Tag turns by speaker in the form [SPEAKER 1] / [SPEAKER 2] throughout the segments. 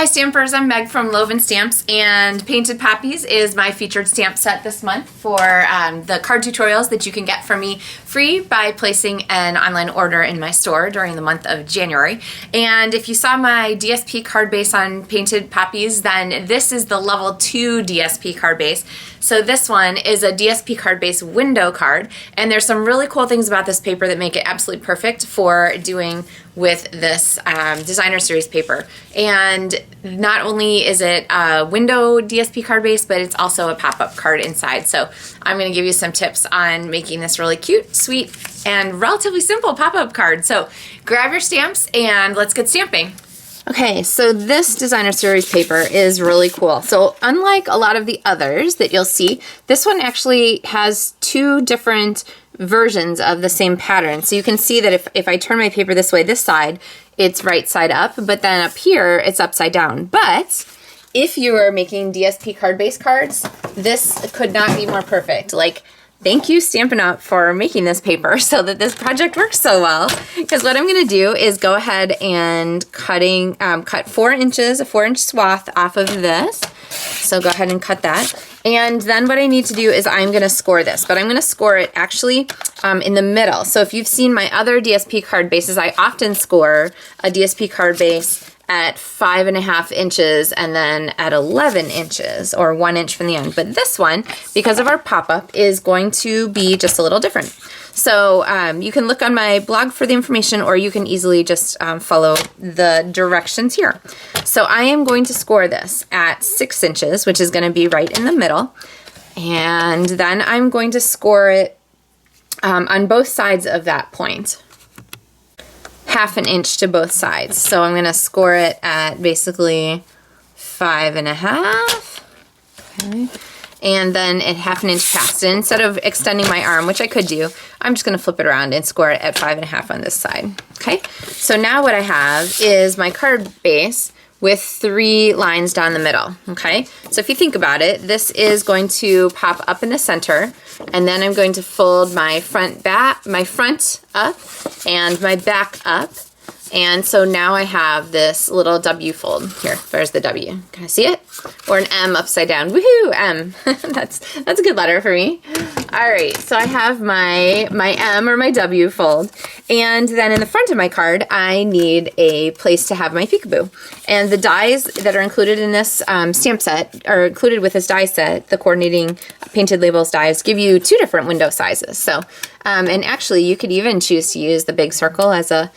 [SPEAKER 1] Hi Stampers, I'm Meg from LovenStamps, and Painted Poppies is my featured stamp set this month for the card tutorials that you can get from me free by placing an online order in my store during the month of January. And if you saw my DSP card base on Painted Poppies, then this is the level 2 DSP card base. So this one is a DSP card base window card, and there's some really cool things about this paper that make it absolutely perfect for doing with this designer series paper. And not only is it a window DSP card base, but it's also a pop-up card inside. So I'm going to give you some tips on making this really cute, sweet, and relatively simple pop-up card. So grab your stamps and let's get stamping. Okay, so this designer series paper is really cool. So unlike a lot of the others that you'll see, this one actually has two different versions of the same pattern. So you can see that if I turn my paper this way, this side, it's right side up, but then up here, it's upside down. But if you are making DSP card base cards, this could not be more perfect. Like, thank you, Stampin' Up, for making this paper so that this project works so well. Because what I'm going to do is go ahead and cut 4 inches, a 4-inch swath off of this. So go ahead and cut that. And then what I need to do is I'm going to score this, but I'm going to score it actually in the middle. So if you've seen my other DSP card bases, I often score a DSP card base at 5.5 inches and then at 11 inches, or 1 inch from the end. But this one, because of our pop-up, is going to be just a little different. So you can look on my blog for the information, or you can easily just follow the directions here. So I am going to score this at 6 inches, which is going to be right in the middle. And then I'm going to score it on both sides of that point. 1/2 inch to both sides. So I'm going to score it at basically 5.5. Okay. And then at 1/2 inch past. And instead of extending my arm, which I could do, I'm just going to flip it around and score it at 5.5 on this side. Okay. So now what I have is my card base with 3 lines down the middle. Okay. So if you think about it, this is going to pop up in the center, and then I'm going to fold my front up and my back up. And so now I have this little W fold. Here, there's the W. Can I see it? Or an M upside down. Woohoo, M. That's a good letter for me. All right, so I have my M or my W fold. And then in the front of my card, I need a place to have my peekaboo. And the dies that are included in this stamp set, are included with this die set, the coordinating painted labels dies, give you 2 different window sizes. So, and actually you could even choose to use the big circle as a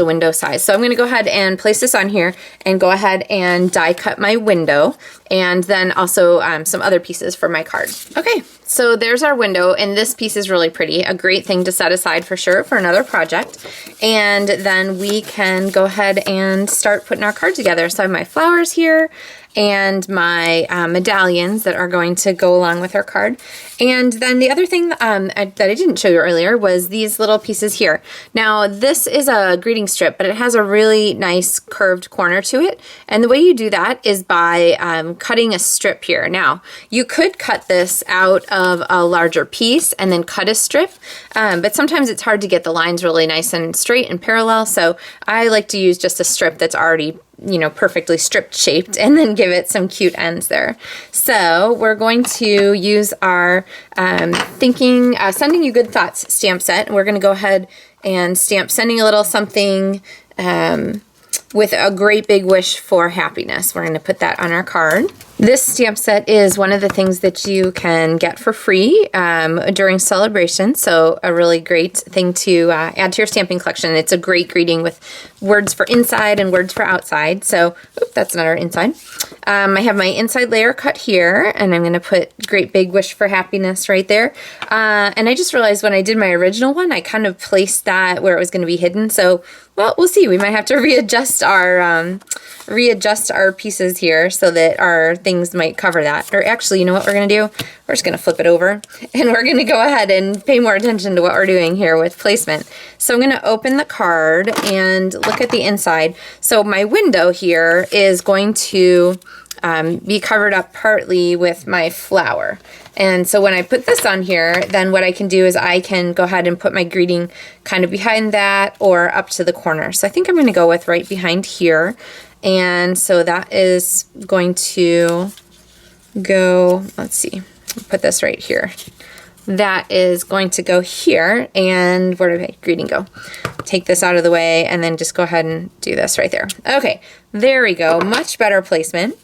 [SPEAKER 1] window size. So I'm going to go ahead and place this on here and go ahead and die cut my window, and then also some other pieces for my card. Okay, so there's our window, and this piece is really pretty. A great thing to set aside for sure for another project. And then we can go ahead and start putting our card together. So I have my flowers here and my medallions that are going to go along with our card. And then the other thing that I didn't show you earlier was these little pieces here. Now this is a greeting strip, but it has a really nice curved corner to it. And the way you do that is by cutting a strip here. Now you could cut this out of a larger piece and then cut a strip, but sometimes it's hard to get the lines really nice and straight and parallel. So I like to use just a strip that's already, you know, perfectly strip shaped, and then give it some cute ends there. So we're going to use our Sending You Good Thoughts stamp set, and we're going to go ahead and stamp Sending a Little Something with a great big wish for happiness. We're going to put that on our card. This stamp set is one of the things that you can get for free during celebration, so a really great thing to add to your stamping collection. It's a great greeting with words for inside and words for outside. So, oops, that's not our inside. I have my inside layer cut here, and I'm going to put great big wish for happiness right there. And I just realized when I did my original one, I kind of placed that where it was going to be hidden. So, well, we'll see. We might have to readjust our pieces here so that our things might cover that. Or actually, you know what we're going to do? We're just going to flip it over, and we're going to go ahead and pay more attention to what we're doing here with placement. So I'm going to open the card and look at the inside. So my window here is going to be covered up partly with my flower. And so when I put this on here, then what I can do is I can go ahead and put my greeting kind of behind that or up to the corner. So I think I'm going to go with right behind here. And so that is going to go, let's see, put this right here. That is going to go here, and where did my greeting go? Take this out of the way and then just go ahead and do this right there. Okay, there we go, much better placement.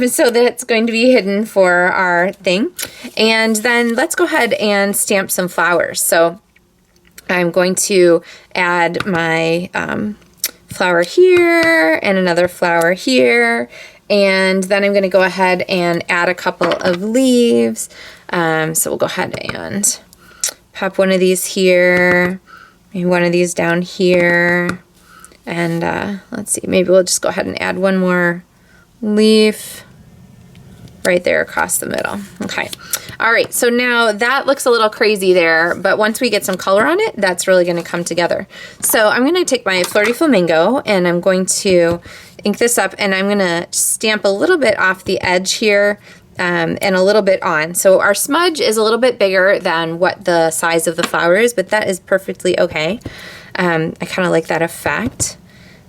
[SPEAKER 1] So that's going to be hidden for our thing. And then let's go ahead and stamp some flowers. So I'm going to add my flower here and another flower here. And then I'm going to go ahead and add a couple of leaves. So we'll go ahead and pop one of these here, maybe one of these down here. And let's see, maybe we'll just go ahead and add one more leaf right there across the middle. Okay. All right, so now that looks a little crazy there, but once we get some color on it, that's really going to come together. So I'm going to take my Flirty Flamingo and I'm going to ink this up, and I'm going to stamp a little bit off the edge here and a little bit on. So our smudge is a little bit bigger than what the size of the flower is, but that is perfectly okay. I kind of like that effect.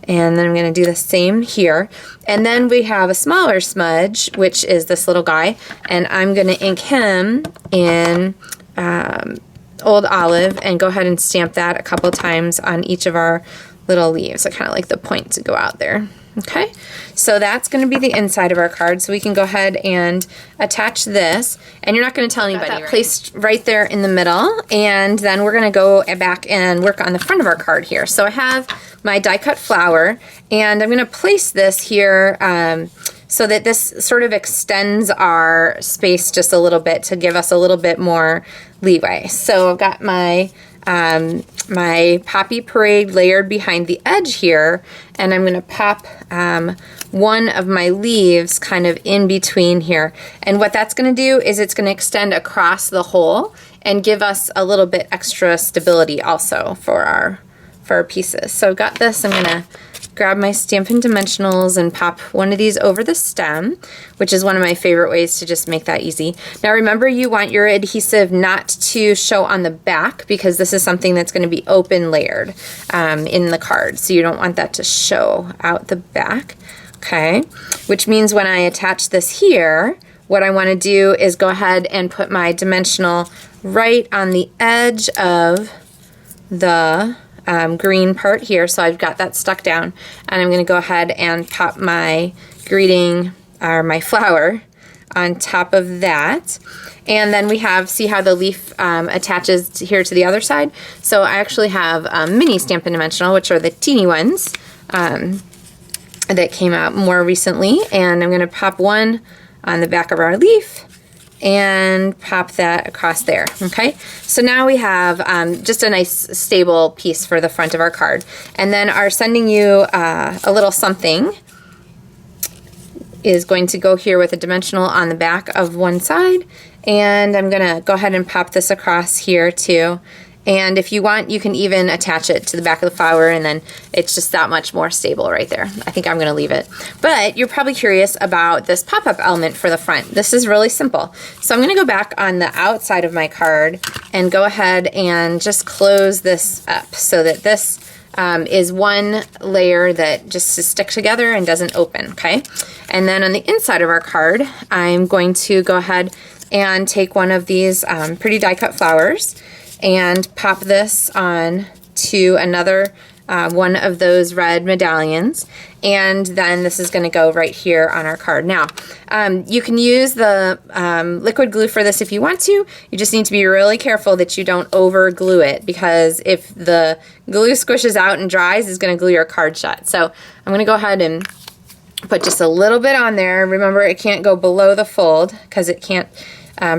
[SPEAKER 1] And then I'm going to do the same here. And then we have a smaller smudge, which is this little guy. And I'm going to ink him in Old Olive and go ahead and stamp that a couple times on each of our little leaves. I kind of like the point to go out there. Okay, so that's going to be the inside of our card. So we can go ahead and attach this, and you're not going to tell anybody, right? Placed right there in the middle, and then we're going to go back and work on the front of our card here. So I have my die cut flower, and I'm going to place this here so that this sort of extends our space just a little bit to give us a little bit more leeway. So I've got my my Poppy Parade layered behind the edge here, and I'm going to pop one of my leaves kind of in between here. And what that's going to do is it's going to extend across the hole and give us a little bit extra stability also for our pieces. So I've got this. I'm going to grab my Stampin' Dimensionals and pop one of these over the stem, which is one of my favorite ways to just make that easy. Now remember, you want your adhesive not to show on the back because this is something that's going to be open layered in the card, so you don't want that to show out the back. Okay, which means when I attach this here, what I want to do is go ahead and put my dimensional right on the edge of the green part here, so I've got that stuck down, and I'm going to go ahead and pop my greeting or my flower on top of that. And then we have, see how the leaf attaches here to the other side? So I actually have mini Stampin' Dimensional, which are the teeny ones that came out more recently, and I'm going to pop one on the back of our leaf and pop that across there. Okay, so now we have just a nice stable piece for the front of our card. And then our sending you a little something is going to go here with a dimensional on the back of one side, and I'm gonna go ahead and pop this across here too. And if you want, you can even attach it to the back of the flower, and then it's just that much more stable right there. I think I'm going to leave it. But you're probably curious about this pop-up element for the front. This is really simple. So I'm going to go back on the outside of my card and go ahead and just close this up so that this is one layer that just to stick together and doesn't open, okay? And then on the inside of our card, I'm going to go ahead and take one of these pretty die-cut flowers and pop this on to another one of those red medallions, and then this is going to go right here on our card. Now, you can use the liquid glue for this if you want to. You just need to be really careful that you don't over glue it, because if the glue squishes out and dries, it's going to glue your card shut. So I'm going to go ahead and put just a little bit on there. Remember, it can't go below the fold because it can't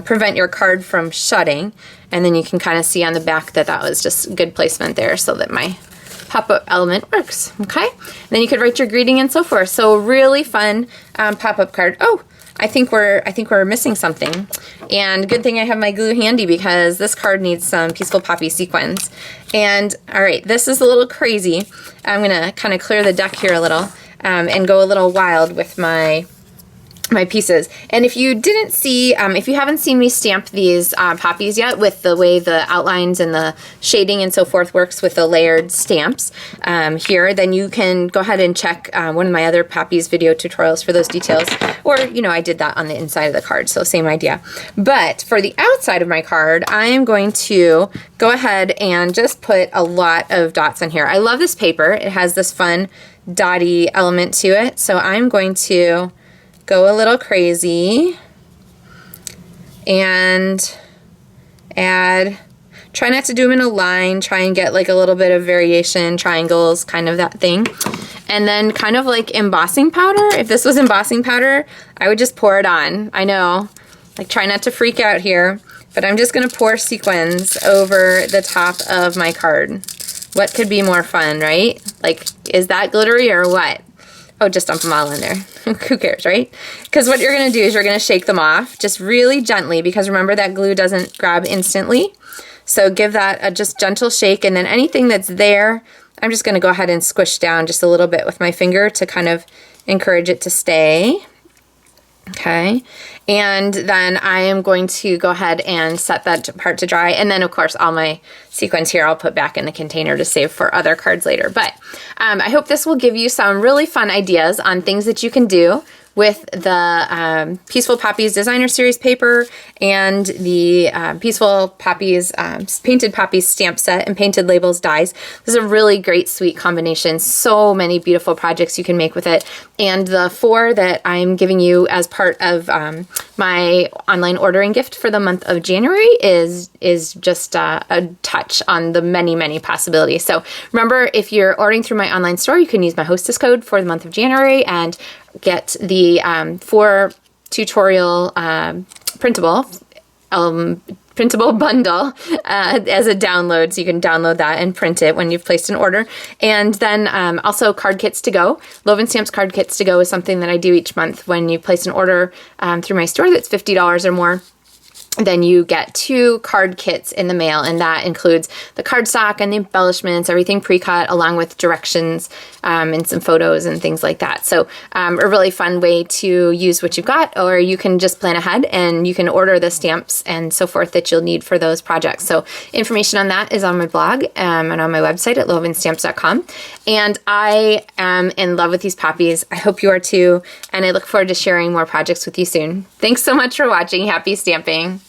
[SPEAKER 1] prevent your card from shutting. And then you can kind of see on the back that that was just good placement there so that my pop-up element works, okay? And then you could write your greeting and so forth. So really fun pop-up card. Oh, I think we're missing something. And good thing I have my glue handy because this card needs some Peaceful Poppy sequins. And all right, this is a little crazy. I'm gonna kind of clear the deck here a little and go a little wild with my my pieces. And if you didn't see, if you haven't seen me stamp these poppies yet with the way the outlines and the shading and so forth works with the layered stamps here, then you can go ahead and check one of my other poppies video tutorials for those details. Or, you know, I did that on the inside of the card, so same idea. But for the outside of my card, I am going to go ahead and just put a lot of dots on here. I love this paper. It has this fun dotty element to it, so I'm going to go a little crazy and try not to do them in a line, try and get like a little bit of variation, triangles, kind of that thing. And then kind of like embossing powder. If this was embossing powder, I would just pour it on. I know, like try not to freak out here, but I'm just gonna pour sequins over the top of my card. What could be more fun, right? Like, is that glittery or what? Oh, just dump them all in there. Who cares, right? Because what you're going to do is you're going to shake them off just really gently, because remember that glue doesn't grab instantly. So give that a just gentle shake, and then anything that's there, I'm just going to go ahead and squish down just a little bit with my finger to kind of encourage it to stay. Okay, and then I am going to go ahead and set that part to dry, and then of course all my sequins here I'll put back in the container to save for other cards later. But I hope this will give you some really fun ideas on things that you can do with the Peaceful Poppies Designer Series paper and the Peaceful Poppies Painted Poppies stamp set and Painted Labels dies. This is a really great, sweet combination. So many beautiful projects you can make with it. And the 4 that I'm giving you as part of my online ordering gift for the month of January is just a touch on the many, many possibilities. So remember, if you're ordering through my online store, you can use my hostess code for the month of January and get the 4 tutorial printable bundle as a download, so you can download that and print it when you've placed an order. And then also card kits to go. LovenStamps card kits to go is something that I do each month. When you place an order through my store that's $50 or more, then you get 2 card kits in the mail, and that includes the cardstock and the embellishments, everything pre-cut, along with directions and some photos and things like that. So a really fun way to use what you've got, or you can just plan ahead and you can order the stamps and so forth that you'll need for those projects. So information on that is on my blog and on my website at LovenStamps.com. And I am in love with these poppies. I hope you are too, and I look forward to sharing more projects with you soon. Thanks so much for watching. Happy stamping.